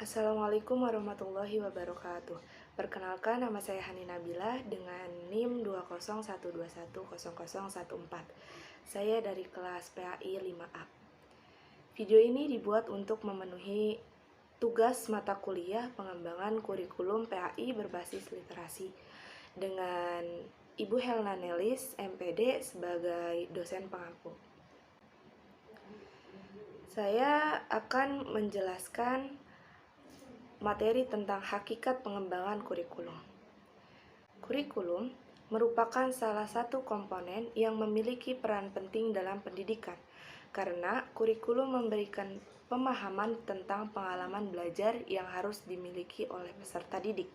Assalamualaikum warahmatullahi wabarakatuh. Perkenalkan, nama saya Hani Nabila dengan NIM 201210014. Saya dari kelas PAI 5A. Video ini dibuat untuk memenuhi tugas mata kuliah pengembangan kurikulum PAI berbasis literasi dengan Ibu Helna Nelis, MPD, sebagai dosen pengampu. Saya akan menjelaskan materi tentang hakikat pengembangan kurikulum. Kurikulum merupakan salah satu komponen yang memiliki peran penting dalam pendidikan, karena kurikulum memberikan pemahaman tentang pengalaman belajar yang harus dimiliki oleh peserta didik.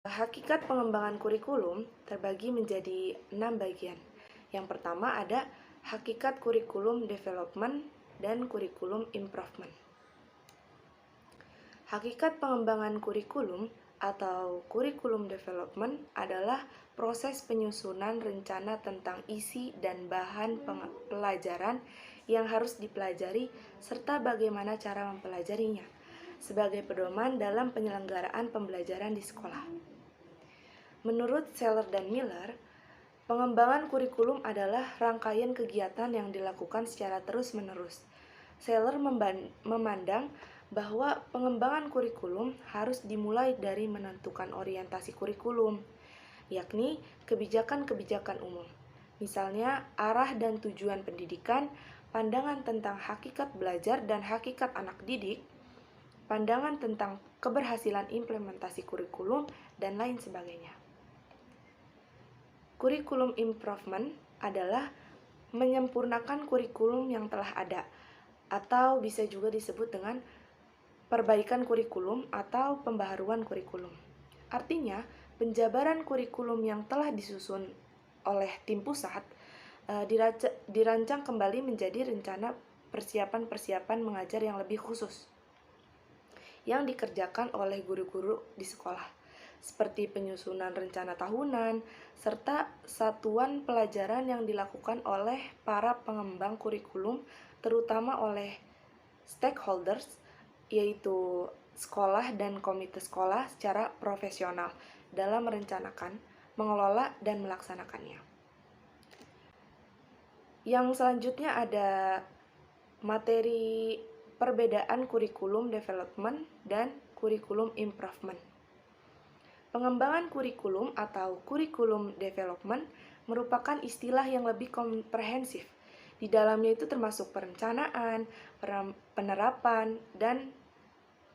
Hakikat pengembangan kurikulum terbagi menjadi 6 bagian. Yang pertama ada hakikat kurikulum development dan kurikulum improvement. Hakikat pengembangan kurikulum atau kurikulum development adalah proses penyusunan rencana tentang isi dan bahan pelajaran yang harus dipelajari serta bagaimana cara mempelajarinya sebagai pedoman dalam penyelenggaraan pembelajaran di sekolah. Menurut Seller dan Miller, pengembangan kurikulum adalah rangkaian kegiatan yang dilakukan secara terus-menerus. Seller memandang bahwa pengembangan kurikulum harus dimulai dari menentukan orientasi kurikulum, yakni kebijakan-kebijakan umum. Misalnya, arah dan tujuan pendidikan, pandangan tentang hakikat belajar dan hakikat anak didik, pandangan tentang keberhasilan implementasi kurikulum, dan lain sebagainya. Kurikulum improvement adalah menyempurnakan kurikulum yang telah ada, atau bisa juga disebut dengan perbaikan kurikulum atau pembaharuan kurikulum. Artinya, penjabaran kurikulum yang telah disusun oleh tim pusat dirancang kembali menjadi rencana persiapan-persiapan mengajar yang lebih khusus yang dikerjakan oleh guru-guru di sekolah, seperti penyusunan rencana tahunan, serta satuan pelajaran yang dilakukan oleh para pengembang kurikulum, terutama oleh stakeholders, yaitu sekolah dan komite sekolah secara profesional dalam merencanakan, mengelola, dan melaksanakannya. Yang selanjutnya ada materi perbedaan kurikulum development dan kurikulum improvement. Pengembangan kurikulum atau kurikulum development merupakan istilah yang lebih komprehensif. Di dalamnya itu termasuk perencanaan, penerapan, dan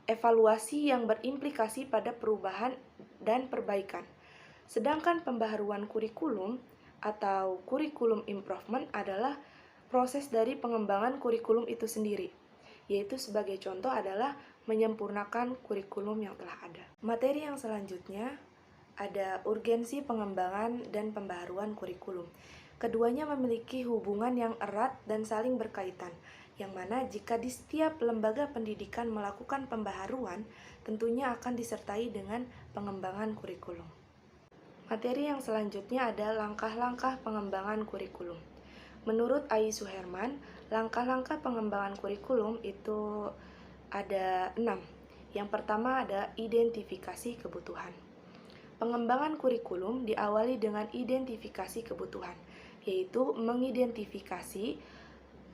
evaluasi yang berimplikasi pada perubahan dan perbaikan. Sedangkan pembaharuan kurikulum atau kurikulum improvement adalah proses dari pengembangan kurikulum itu sendiri, yaitu sebagai contoh adalah menyempurnakan kurikulum yang telah ada. Materi yang selanjutnya ada urgensi pengembangan dan pembaharuan kurikulum. Keduanya memiliki hubungan yang erat dan saling berkaitan, yang mana jika di setiap lembaga pendidikan melakukan pembaharuan, tentunya akan disertai dengan pengembangan kurikulum. Materi yang selanjutnya ada langkah-langkah pengembangan kurikulum. Menurut Ai Suherman, langkah-langkah pengembangan kurikulum itu ada 6. Yang pertama ada identifikasi kebutuhan. Pengembangan kurikulum diawali dengan identifikasi kebutuhan, yaitu mengidentifikasi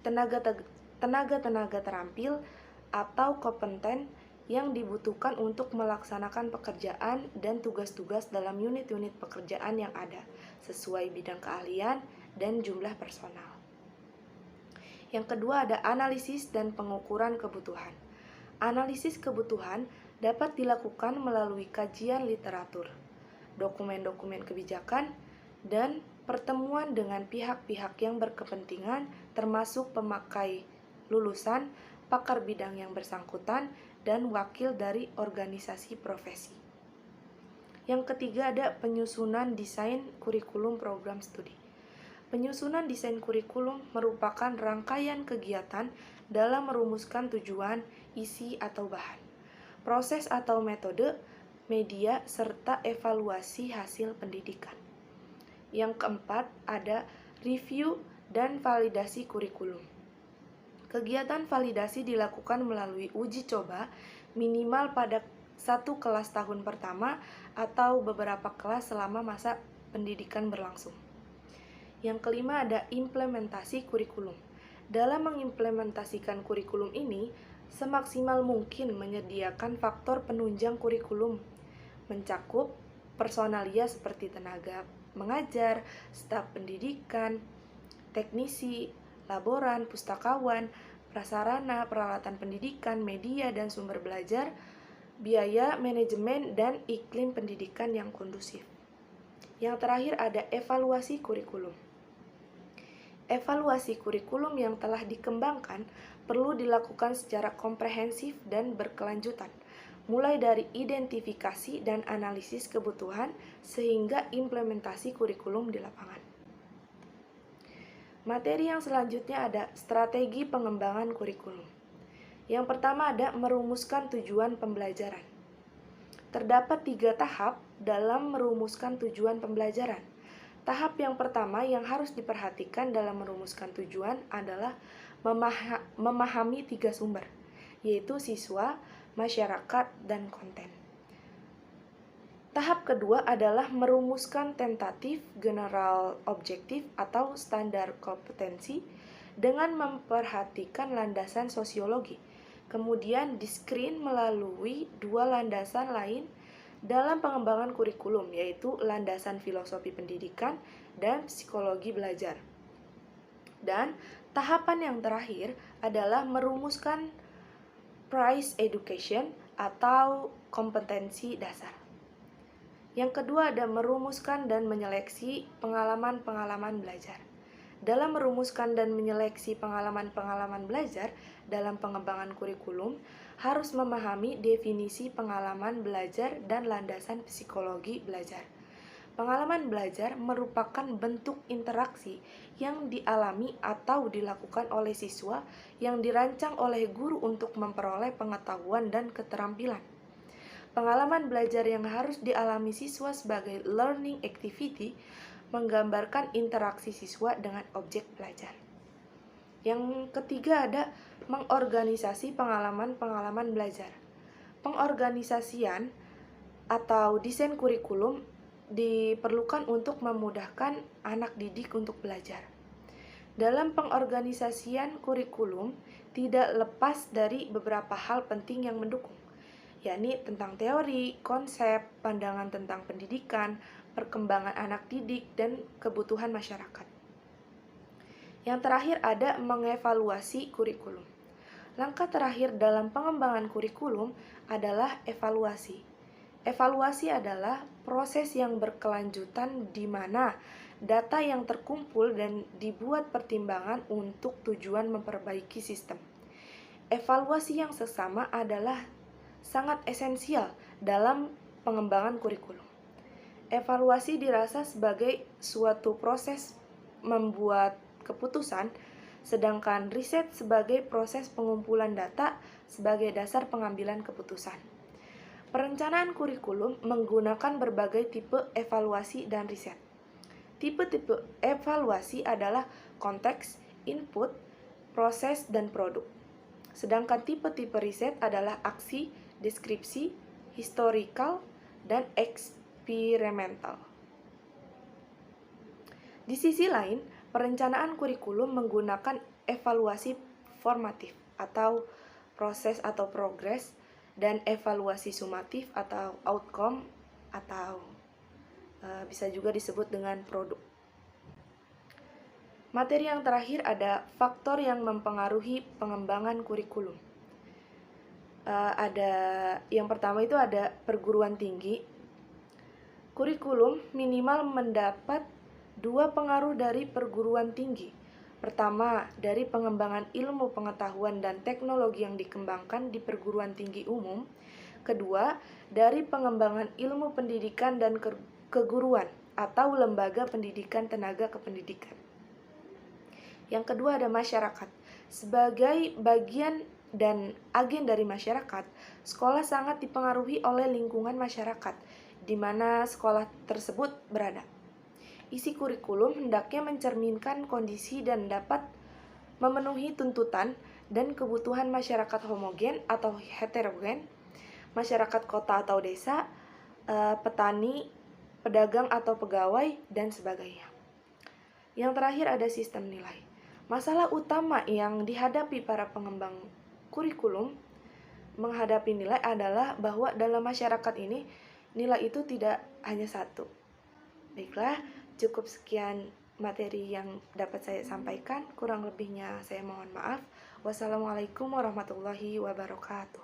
tenaga-tenaga terampil atau kompeten yang dibutuhkan untuk melaksanakan pekerjaan dan tugas-tugas dalam unit-unit pekerjaan yang ada, sesuai bidang keahlian dan jumlah personal. Yang kedua ada analisis dan pengukuran kebutuhan. Analisis kebutuhan dapat dilakukan melalui kajian literatur, dokumen-dokumen kebijakan, dan pertemuan dengan pihak-pihak yang berkepentingan termasuk pemakai lulusan, pakar bidang yang bersangkutan, dan wakil dari organisasi profesi. Yang ketiga ada penyusunan desain kurikulum program studi. Penyusunan desain kurikulum merupakan rangkaian kegiatan dalam merumuskan tujuan, isi, atau bahan, proses atau metode, media, serta evaluasi hasil pendidikan. Yang keempat ada review dan validasi kurikulum. Kegiatan validasi dilakukan melalui uji coba minimal pada satu kelas tahun pertama atau beberapa kelas selama masa pendidikan berlangsung. Yang kelima ada implementasi kurikulum. Dalam mengimplementasikan kurikulum ini, semaksimal mungkin menyediakan faktor penunjang kurikulum, mencakup personalia seperti tenaga mengajar, staf pendidikan, teknisi, laboran, pustakawan, prasarana, peralatan pendidikan, media dan sumber belajar, biaya, manajemen, dan iklim pendidikan yang kondusif. Yang terakhir ada evaluasi kurikulum. Evaluasi kurikulum yang telah dikembangkan perlu dilakukan secara komprehensif dan berkelanjutan, mulai dari identifikasi dan analisis kebutuhan sehingga implementasi kurikulum di lapangan. Materi yang selanjutnya ada strategi pengembangan kurikulum. Yang pertama ada merumuskan tujuan pembelajaran. Terdapat 3 tahap dalam merumuskan tujuan pembelajaran. Tahap yang pertama yang harus diperhatikan dalam merumuskan tujuan adalah memahami 3 sumber, yaitu siswa, masyarakat, dan konten. Tahap kedua adalah merumuskan tentatif general objektif atau standar kompetensi dengan memperhatikan landasan sosiologi. Kemudian di-screen melalui 2 landasan lain dalam pengembangan kurikulum, yaitu landasan filosofi pendidikan dan psikologi belajar. Dan tahapan yang terakhir adalah merumuskan price education atau kompetensi dasar. Yang kedua ada merumuskan dan menyeleksi pengalaman-pengalaman belajar. Dalam merumuskan dan menyeleksi pengalaman-pengalaman belajar dalam pengembangan kurikulum, harus memahami definisi pengalaman belajar dan landasan psikologi belajar. Pengalaman belajar merupakan bentuk interaksi yang dialami atau dilakukan oleh siswa yang dirancang oleh guru untuk memperoleh pengetahuan dan keterampilan. Pengalaman belajar yang harus dialami siswa sebagai learning activity menggambarkan interaksi siswa dengan objek belajar. Yang ketiga ada mengorganisasi pengalaman-pengalaman belajar. Pengorganisasian atau desain kurikulum diperlukan untuk memudahkan anak didik untuk belajar. Dalam pengorganisasian kurikulum tidak lepas dari beberapa hal penting yang mendukung, yakni tentang teori, konsep, pandangan tentang pendidikan, perkembangan anak didik, dan kebutuhan masyarakat. Yang terakhir ada mengevaluasi kurikulum. Langkah terakhir dalam pengembangan kurikulum adalah evaluasi. Evaluasi adalah proses yang berkelanjutan di mana data yang terkumpul dan dibuat pertimbangan untuk tujuan memperbaiki sistem. Evaluasi yang seksama adalah sangat esensial dalam pengembangan kurikulum. Evaluasi dirasa sebagai suatu proses membuat keputusan, sedangkan riset sebagai proses pengumpulan data sebagai dasar pengambilan keputusan. Perencanaan kurikulum menggunakan berbagai tipe evaluasi dan riset. Tipe-tipe evaluasi adalah konteks, input, proses, dan produk. Sedangkan tipe-tipe riset adalah aksi, deskripsi, historical, dan eksperimental. Di sisi lain, perencanaan kurikulum menggunakan evaluasi formatif atau proses atau progres dan evaluasi sumatif atau outcome atau bisa juga disebut dengan produk. Materi yang terakhir ada faktor yang mempengaruhi pengembangan kurikulum. Ada yang pertama itu ada perguruan tinggi. Kurikulum minimal mendapat 2 pengaruh dari perguruan tinggi. Pertama, dari pengembangan ilmu pengetahuan dan teknologi yang dikembangkan di perguruan tinggi umum. Kedua, dari pengembangan ilmu pendidikan dan keguruan atau lembaga pendidikan tenaga kependidikan. Yang kedua ada masyarakat. Sebagai bagian dan agen dari masyarakat, sekolah sangat dipengaruhi oleh lingkungan masyarakat di mana sekolah tersebut berada. Isi kurikulum hendaknya mencerminkan kondisi dan dapat memenuhi tuntutan dan kebutuhan masyarakat homogen atau heterogen, masyarakat kota atau desa, petani, pedagang atau pegawai, dan sebagainya. Yang terakhir ada sistem nilai. Masalah utama yang dihadapi para pengembang kurikulum menghadapi nilai adalah bahwa dalam masyarakat ini nilai itu tidak hanya satu. Baiklah, cukup sekian materi yang dapat saya sampaikan. Kurang lebihnya saya mohon maaf. Wassalamualaikum warahmatullahi wabarakatuh.